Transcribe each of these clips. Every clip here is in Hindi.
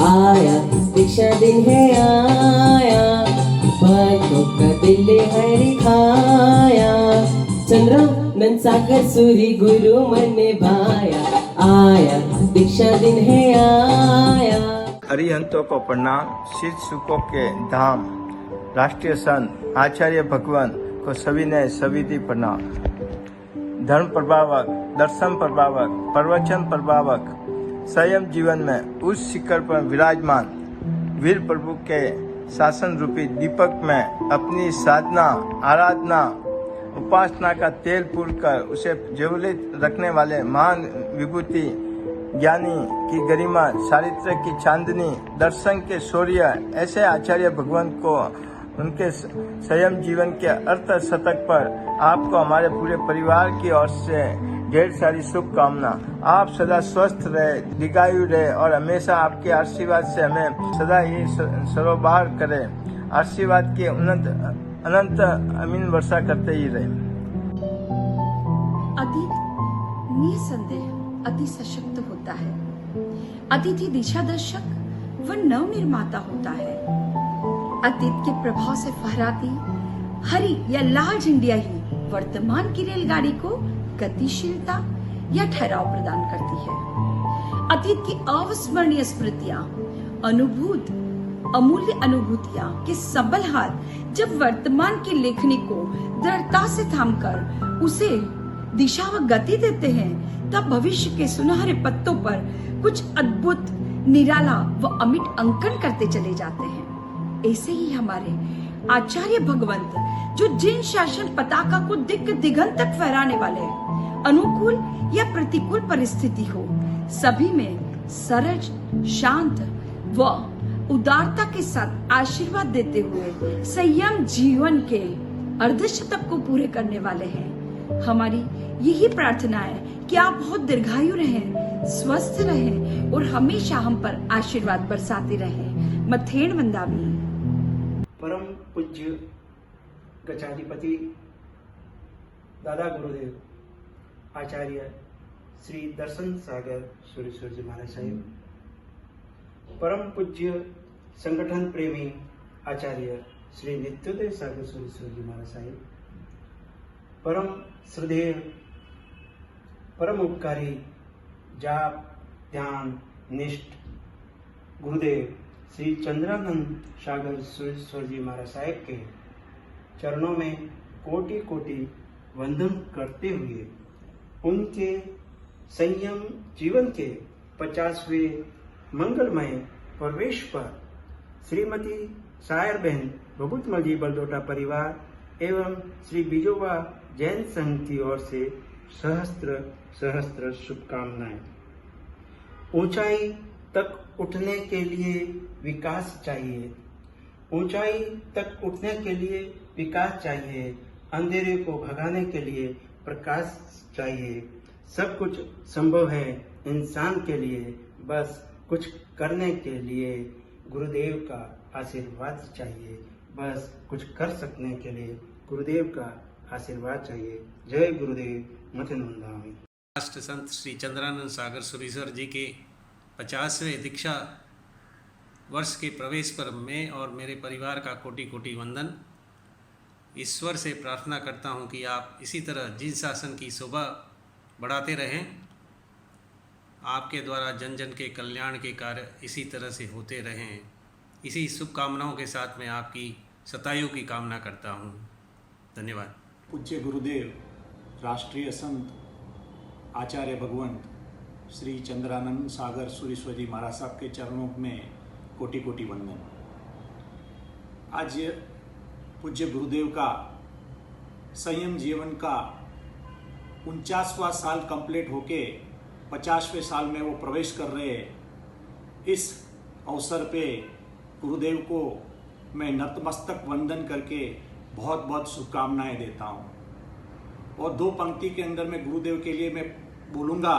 आया दीक्षा दिन है आया, भक्तों का दिल है रिखाया, चंद्रानंद सागर सूरी गुरु मन भाया, आया दीक्षा दिन है आया। अरिहंतों को प्रणाम। शीत सुखों के धाम राष्ट्रीय संत आचार्य भगवान को सविनय सविधि प्रणाम। धर्म प्रभावक, दर्शन प्रभावक, प्रवचन प्रभावक, संयम जीवन में उस शिखर पर विराजमान वीर प्रभु के शासन रूपी दीपक में अपनी साधना, आराधना, उपासना का तेल पूरकर उसे ज्वलित रखने वाले महान विभूति ज्ञानी की गरिमा, चारित्र की चांदनी, दर्शन के सूर्य ऐसे आचार्य भगवान को उनके संयम जीवन के अर्थ शतक पर आपको हमारे पूरे परिवार की ओर से ढेर सारी शुभकामना। आप सदा स्वस्थ रहे, दीर्घायु रहे और हमेशा आपके आशीर्वाद से हमें सदा ही सरोबार करे। आशीर्वाद के अनंत अमीन वर्षा करते ही रहे। अतीत निसंदेह अति सशक्त होता है। अतीत ही दिशा दर्शक व नव निर्माता होता है। अतीत के प्रभाव से फहराती हरी या लाल झंडिया ही वर्तमान की रेलगाड़ी को गतिशीलता या ठहराव प्रदान करती है। अतीत की अविस्मरणीय स्मृतियां, अमूल्य अनुभूतियां के सबल हाथ जब वर्तमान की लेखनी को दृढ़ता से थामकर उसे दिशा व गति देते हैं, तब भविष्य के सुनहरे पत्तों पर कुछ अद्भुत, निराला व अमिट अंकन करते चले जाते हैं। ऐसे ही हमारे आचार्य भगवंत, जो जिन शासन पताका को दिग्ग दिगंत तक फहराने वाले, अनुकूल या प्रतिकूल परिस्थिति हो, सभी में सरज, शांत व उदारता के साथ आशीर्वाद देते हुए संयम जीवन के अर्धशतक को पूरे करने वाले हैं। हमारी यही प्रार्थना है कि आप बहुत दीर्घायु रहें, स्वस्थ रहें और हमेशा हम पर आशीर्वाद बरसाते रहें। मथेन वंदावी। परम पूज्य गजाधिपति दादा गुरुदेव आचार्य श्री दर्शन सागर सुरेश्वर जी महाराज साहिब, परम पूज्य संगठन प्रेमी आचार्य श्री नित्योदय सागर सुरेश्वर जी महाराज साहिब, परम श्रद्धेय, परम उपकारी, जाप ध्यान निष्ठ गुरुदेव श्री चंद्रानंद सागर सुरेश्वर जी महाराज साहेब के चरणों में कोटि कोटि वंदन करते हुए उनके संयम जीवन के 50वें मंगलमय प्रवेश पर श्रीमती सायर बहन बबूतमल जी बलदोटा परिवार एवं श्री बिजोबा जैन संघ की ओर से सहस्त्र सहस्त्र शुभकामनाएं। ऊंचाई तक उठने के लिए विकास चाहिए, ऊंचाई तक उठने के लिए विकास चाहिए, अंधेरे को भगाने के लिए प्रकाश चाहिए। सब कुछ संभव है इंसान के लिए, बस कुछ करने के लिए गुरुदेव का आशीर्वाद चाहिए। बस कुछ कर सकने के लिए गुरुदेव का आशीर्वाद चाहिए। जय गुरुदेव। मथन वंदामी। राष्ट्र संत श्री चंद्रानंद सागर सुरेश्वर जी के 50वें दीक्षा वर्ष के प्रवेश पर मैं और मेरे परिवार का कोटि कोटि वंदन। ईश्वर से प्रार्थना करता हूं कि आप इसी तरह जिन शासन की शोभा बढ़ाते रहें। आपके द्वारा जन जन के कल्याण के कार्य इसी तरह से होते रहें। इसी शुभकामनाओं के साथ मैं आपकी शतायु की कामना करता हूं। धन्यवाद। पूज्य गुरुदेव राष्ट्रीय संत आचार्य भगवंत श्री चंद्रानंद सागर सुरेश्वर जी महाराज साहब के चरणों में कोटि कोटि वंदन। आज पूज्य गुरुदेव का संयम जीवन का 49वां साल कंप्लीट होके 50वें साल में वो प्रवेश कर रहे हैं। इस अवसर पे गुरुदेव को मैं नतमस्तक वंदन करके बहुत बहुत शुभकामनाएं देता हूँ। और 2 पंक्ति के अंदर में गुरुदेव के लिए मैं बोलूँगा,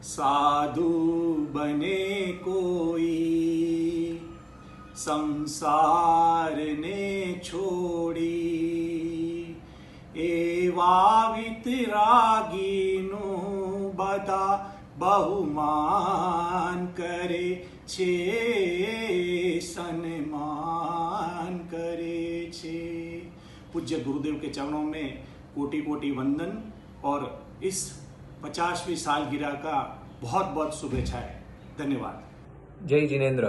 साधु बने कोई संसार ने छोड़ी, एवा वितरागी नो बदा बहुमान करे छे, सन्मान करे छे। पूज्य गुरुदेव के चरणों में कोटि कोटि वंदन और इस 50वीं सालगिरह का बहुत बहुत शुभेच्छाएं। धन्यवाद। જય જિનેન્દ્ર.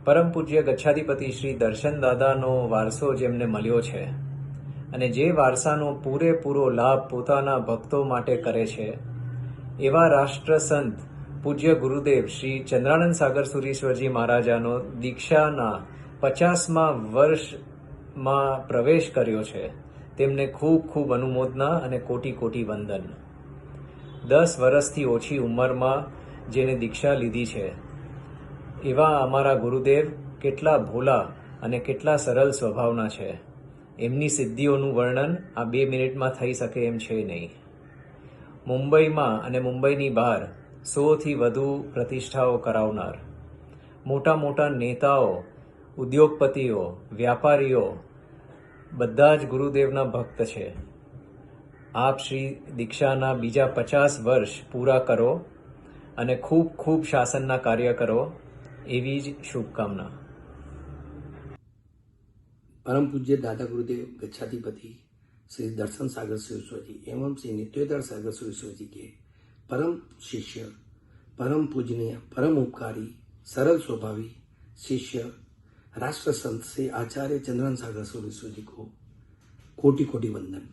પરમ પૂજ્ય ગચ્છાધિપતિ શ્રી દર્શન દાદાનો વારસો જેમને મળ્યો છે અને જે વારસાનો પૂરેપૂરો લાભ પોતાના ભક્તો માટે કરે છે એવા રાષ્ટ્રસંત પૂજ્ય ગુરુદેવ શ્રી ચંદ્રાનંદ સાગર સુરીશ્વરજી મહારાજાનો દીક્ષાના 50મા વર્ષમાં પ્રવેશ કર્યો છે. તેમને ખૂબ ખૂબ અનુમોદના અને કોટી કોટી વંદન. 10 વર્ષથી ઓછી ઉંમરમાં જેને દીક્ષા લીધી છે એવા અમારા ગુરુદેવ કેટલા ભોલા અને કેટલા સરળ સ્વભાવના છે. એમની સિદ્ધિઓનું વર્ણન આ 2 મિનિટમાં થઈ શકે એમ છે નહીં. મુંબઈમાં અને મુંબઈની બહાર 100થી વધુ પ્રતિષ્ઠાઓ કરાવનાર, મોટા મોટા નેતાઓ, ઉદ્યોગપતિઓ, વ્યાપારીઓ બધા જ ગુરુદેવના ભક્ત છે. આપ શ્રી દીક્ષાના બીજા 50 વર્ષ પૂરા કરો અને ખૂબ ખૂબ શાસનના કાર્ય કરો એવી જ શુભકામના. परम पूज्य दादा गुरुदेव गच्छाधिपति श्री दर्शन सागर सुरेश्वर जी एवं श्री नित्योदर सागर सुरेश्वर जी के परम शिष्य, परम पूजनीय, परम उपकारी, सरल स्वभावी शिष्य राष्ट्र संत श्री आचार्य चंद्रानंद सागर सुरेश्वर जी को कोटि कोटि वंदन।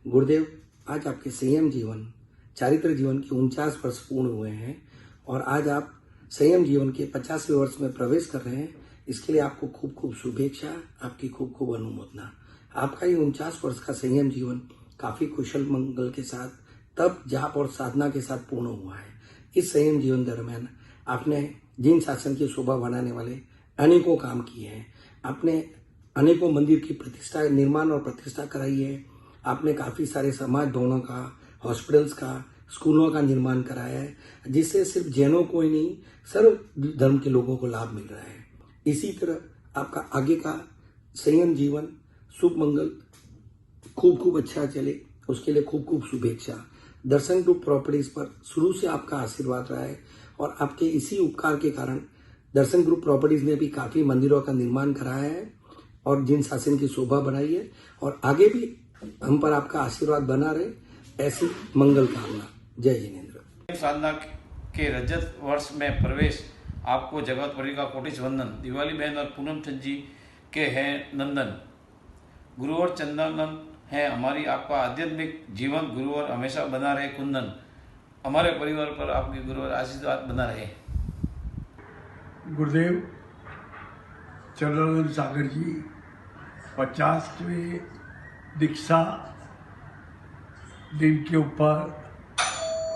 गुरुदेव, आज आपके संयम जीवन, चारित्र जीवन के 49 वर्ष पूर्ण हुए हैं और आज आप संयम जीवन के 50वें वर्ष में प्रवेश कर रहे हैं। इसके लिए आपको खूब खूब शुभेच्छा, आपकी खूब खूब अनुमोदना। आपका ये 49 वर्ष का संयम जीवन काफी कुशल मंगल के साथ, तप, जाप और साधना के साथ पूर्ण हुआ है। इस संयम जीवन दरमियान आपने जिन शासन की शोभा बढ़ाने वाले अनेकों काम किए हैं। आपने अनेकों मंदिर की प्रतिष्ठा, निर्माण और प्रतिष्ठा कराई है। आपने काफी सारे समाज भवनों का, हॉस्पिटल्स का, स्कूलों का निर्माण कराया है, जिससे सिर्फ जैनों को ही नहीं, सर्व धर्म के लोगों को लाभ मिल रहा है। इसी तरह आपका आगे का संयम जीवन शुभ मंगल खूब खूब अच्छा चले, उसके लिए खूब खूब शुभेच्छा। दर्शन ग्रुप प्रॉपर्टीज पर शुरू से आपका आशीर्वाद रहा है और आपके इसी उपकार के कारण दर्शन ग्रुप प्रॉपर्टीज ने भी काफी मंदिरों का निर्माण कराया है और जिन शासन की शोभा बढ़ाई है और आगे भी हम पर आपका आशीर्वाद बना रहे, ऐसी मंगल कामना। जय जिनेन्द्र। साधना के रजत वर्ष में प्रवेश आपको जगतपुरी का कोटिश वंदन। दिवाली बहन और पूनम चंद जी के हैं नंदन। गुरु और चंदन है हमारी आपका आध्यात्मिक जीवन, गुरु और हमेशा बना रहे कुंदन। हमारे परिवार पर आपके गुरु और आशीर्वाद बना रहे। गुरुदेव चंद्रानंद सागर जी 50वें दीक्षा दिन के ऊपर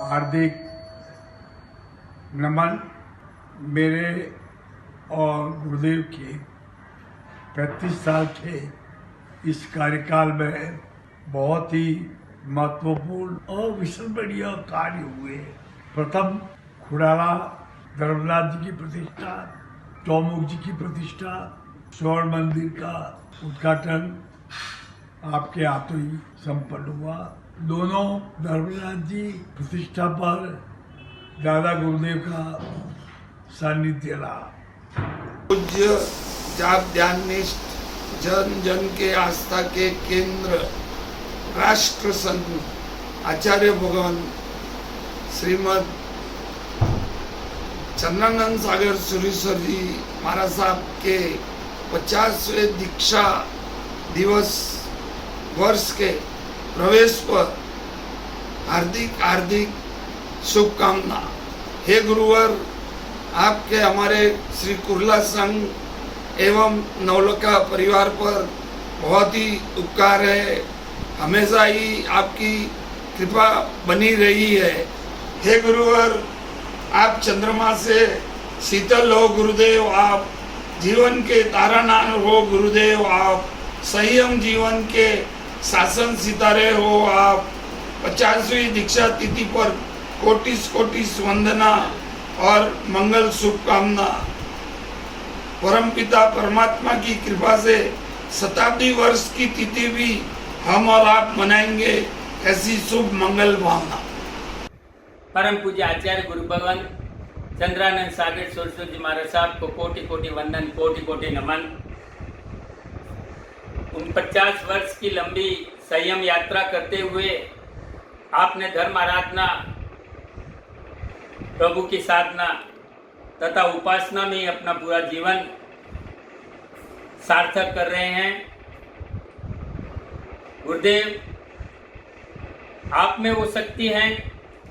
हार्दिक नमन। मेरे और गुरुदेव के 35 साल के इस कार्यकाल में बहुत ही महत्वपूर्ण और विस्मरणीय कार्य हुए। प्रथम खुड़ाला धर्मनाथ जी की प्रतिष्ठा, चौमुख जी की प्रतिष्ठा, स्वर्ण मंदिर का उद्घाटन आपके हाथों ही संपन्न हुआ। दोनों धर्मनाथ जी प्रतिष्ठा पर दादा गुरुदेव का सानिध्य रहा। पूज्य जाप ध्याननिष्ठ, जन जन के आस्था के केंद्र राष्ट्र संत आचार्य भगवान श्रीमद चंद्रानंद सागर सुरेश्वर जी महाराज साहब के 50वें दीक्षा दिवस वर्ष के प्रवेश पर हार्दिक हार्दिक शुभकामना। हे गुरुवर, आपके हमारे श्री कुर्ला संघ एवं नवलखा परिवार पर बहुत ही उपकार है। हमेशा ही आपकी कृपा बनी रही है। हे गुरुवर, आप चंद्रमा से शीतल हो गुरुदेव, आप जीवन के तारानाथ हो गुरुदेव, आप संयम जीवन के शासन सितारे हो। आप 50वीं दीक्षा तिथि पर कोटिस कोटिस वंदना और मंगल शुभकामना। परमपिता परमात्मा की कृपा से शताब्दी वर्ष की तिथि भी हम और आप मनाएंगे, ऐसी शुभ मंगल भावना। परम पूज्य आचार्य गुरु भगवान चंद्रानंद सागर सरस्वती जी महाराज साहब को कोटि कोटि वंदन, कोटि कोटि नमन। उन 50 वर्ष की लंबी संयम यात्रा करते हुए आपने धर्म आराधना, प्रभु की साधना तथा उपासना में अपना पूरा जीवन सार्थक कर रहे हैं। गुरुदेव, आप में वो शक्ति है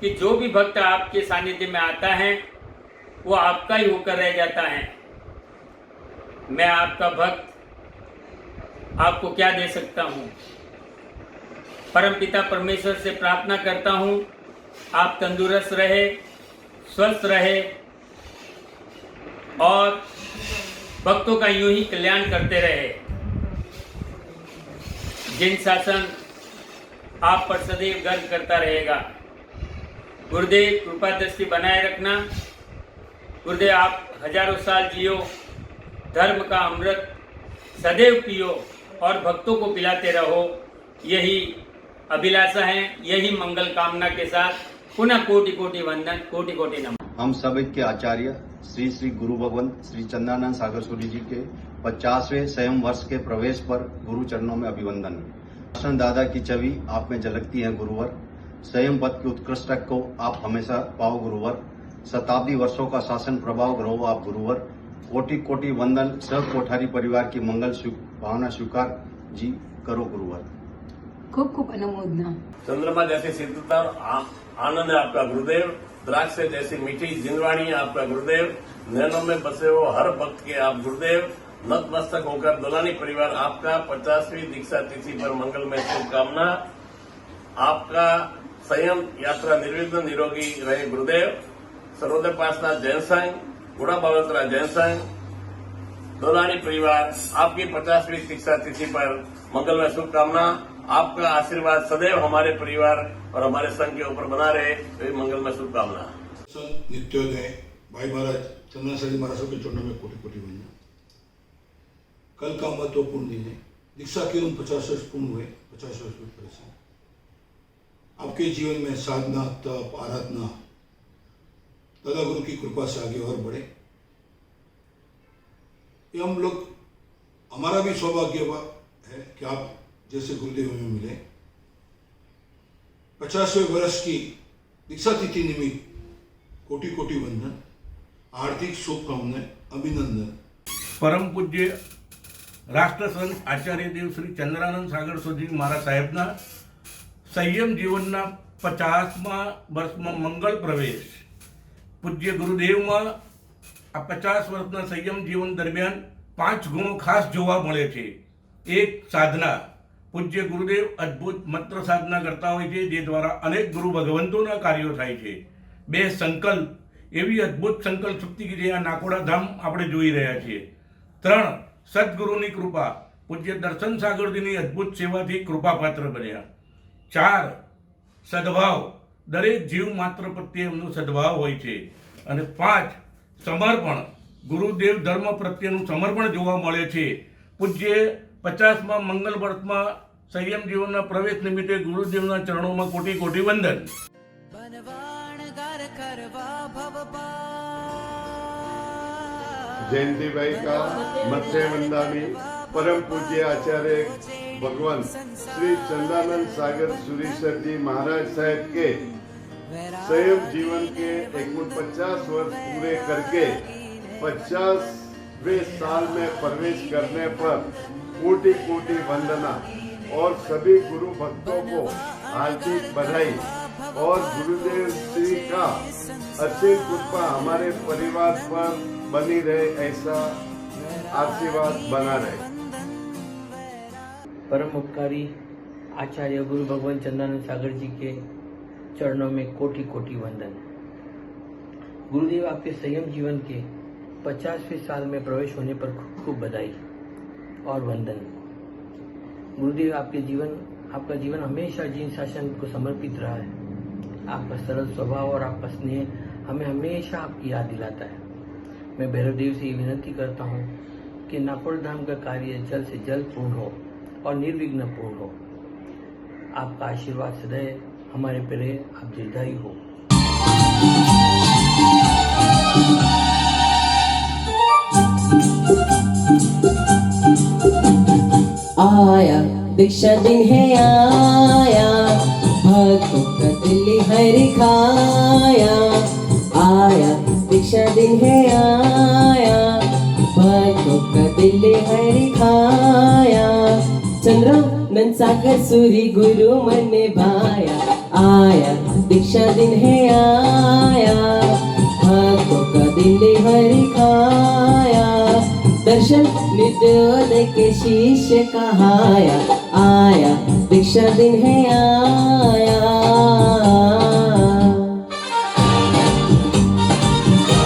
कि जो भी भक्त आपके सानिध्य में आता है वो आपका ही होकर रह जाता है। मैं आपका भक्त आपको क्या दे सकता हूँ? परमपिता परमेश्वर से प्रार्थना करता हूँ आप तंदुरुस्त रहे, स्वस्थ रहे और भक्तों का यूं ही कल्याण करते रहे। जिन शासन आप पर सदैव गर्व करता रहेगा। गुरुदेव, कृपा दृष्टि बनाए रखना। गुरुदेव, आप हजारों साल जियो, धर्म का अमृत सदैव पियो और भक्तों को पिलाते रहो। यही अभिलाषा है, यही मंगल कामना के साथ पुनः कोटि कोटि वंदन, कोटि कोटि नमन। हम सभी के आचार्य श्री श्री गुरु भगवान श्री चंद्रानंद सागर सूरी जी के 50वें संयम वर्ष के प्रवेश पर गुरु चरणों में अभिवंदन। दर्शन दादा की छवि आप में झलकती है गुरुवर। संयम पद की उत्कृष्टता को आप हमेशा पाओ गुरुवर। शताब्दी वर्षों का शासन प्रभाव रहो आप गुरुवर। कोटि कोटि वंदन। सब कोठारी परिवार की मंगल भावना स्वीकार जी करो गुरुवर। खूब खूब अनुमोदना। चंद्रमा जैसी शीतलता आनंद है आपका गुरुदेव। द्राक्ष जैसी मीठी जिनवाणी है आपका गुरुदेव। नैनों में बसे हो हर भक्त के आप गुरुदेव। नतमस्तक होकर दुलानी परिवार आपका 50वीं दीक्षा तिथि पर मंगलमय शुभकामना। आपका संयम यात्रा निर्विघ्न निरोगी रहे गुरुदेव। सर्वोदय पासनाथ जैन संघ, गुड़ा बावत्रा जैन संघ, दुलानी परिवार आपकी 50वीं दीक्षा तिथि पर मंगलमय शुभकामना। आपका आशीर्वाद सदैव हमारे परिवार और हमारे संघ के ऊपर बना रहे, तो मंगलमय शुभकामना। नित्योदय भाई महाराज चंद्रानंद महाराज के चरणों में कोटि कोटि वंदन। कल का महत्वपूर्ण दिन है। दीक्षा के 50 वर्ष पूर्ण हुए। 50 वर्ष पूरे। आपके जीवन में साधना, तप, आराधना दादा गुरु की कृपा से आगे और बढ़े। ये हम लोग, हमारा भी सौभाग्य है कि आप जैसे गुरुदेव में मिले। 50वें वर्ष की दीक्षा तिथि निमित्त कोटि कोटि वंदन, हार्दिक शुभकामनाएं, अभिनंदन। परम पूज्य राष्ट्रसंत आचार्य देव श्री चंद्रानंद सागर सूरी महाराज साहेबना संयम जीवनना 50મા વર્ષમાં મંગળ પ્રવેશ। પૂજ્ય ગુરુદેવમાં આ 50 વર્ષના સંયમ જીવન દરમિયાન 5 ગુણો ખાસ જોવા મળે છે। એક સાધના, પૂજ્ય ગુરુદેવ અદ્ભુત મંત્ર સાધના કરતા હોય છે, જે દ્વારા અનેક ગુરુ ભગવંતોના કાર્યો થાય છે। 2 સંકલ્પ, એવી અદ્ભુત સંકલ્પ શક્તિ કે જે આ નાકોડા ધામ આપણે જોઈ રહ્યા છીએ। 3 સદગુરુની કૃપા, પૂજ્ય દર્શન સાગરજીની અદ્ભુત સેવાથી કૃપાપાત્ર બન્યા। 4 સદભાવ, દરેક જીવ માત્ર પ્રત્યે એમનો સદભાવ હોય છે। અને 5 સમર્પણ, ગુરુદેવ ધર્મ પ્રત્યેનું સમર્પણ જોવા મળે છે। પૂજ્ય 50મા મંગલ વર્ષમાં સંયમ જીવનના પ્રવેશ નિમિત્તે ગુરુદેવના ચરણોમાં કોટી કોટી વંદન। जयंती भाई का मत्स्य वंदानी परम पूज्य आचार्य भगवान श्री चंद्रानंद सागर सुरीश्वर जी महाराज साहब के संयम जीवन के 50 वर्ष पूरे करके 50वें साल में प्रवेश करने पर कोटि कोटि वंदना और सभी गुरु भक्तों को हार्दिक बधाई और गुरुदेव श्री का असीम कृपा हमारे परिवार पर बनी रहे, ऐसा आशीर्वाद बना रहे। परम उपकारी आचार्य गुरु भगवान चंद्रानंद सागर जी के चरणों में कोटि कोटि वंदन। गुरुदेव, आपके संयम जीवन के 50वें साल में प्रवेश होने पर खूब खूब बधाई और वंदन। गुरुदेव, आपका जीवन हमेशा जिन शासन को समर्पित रहा है। आपका सरल स्वभाव और आपका स्नेह हमें हमेशा आपकी याद दिलाता है। मैं भैरव देव से ये विनती करता हूँ कि नाकोड़ धाम का कार्य जल्द से जल्द पूर्ण हो और निर्विघ्न पूर्ण हो। आपका आशीर्वाद सदैव हमारे पर, आप दीर्घायु हो। आया दीक्षा दिन है आया, भक्तों का दिल हर खाया। आया दीक्षा दिन है आया, भक्तों का दिल हर खाया। चंद्रानंद सागर सूरी गुरु मन भाया, आया दीक्षा दिन है आया, भक्तों का दिल हर खाया। दर्शन नित्योदय के शिष्य कहाया, आया दीक्षा दिन है आया।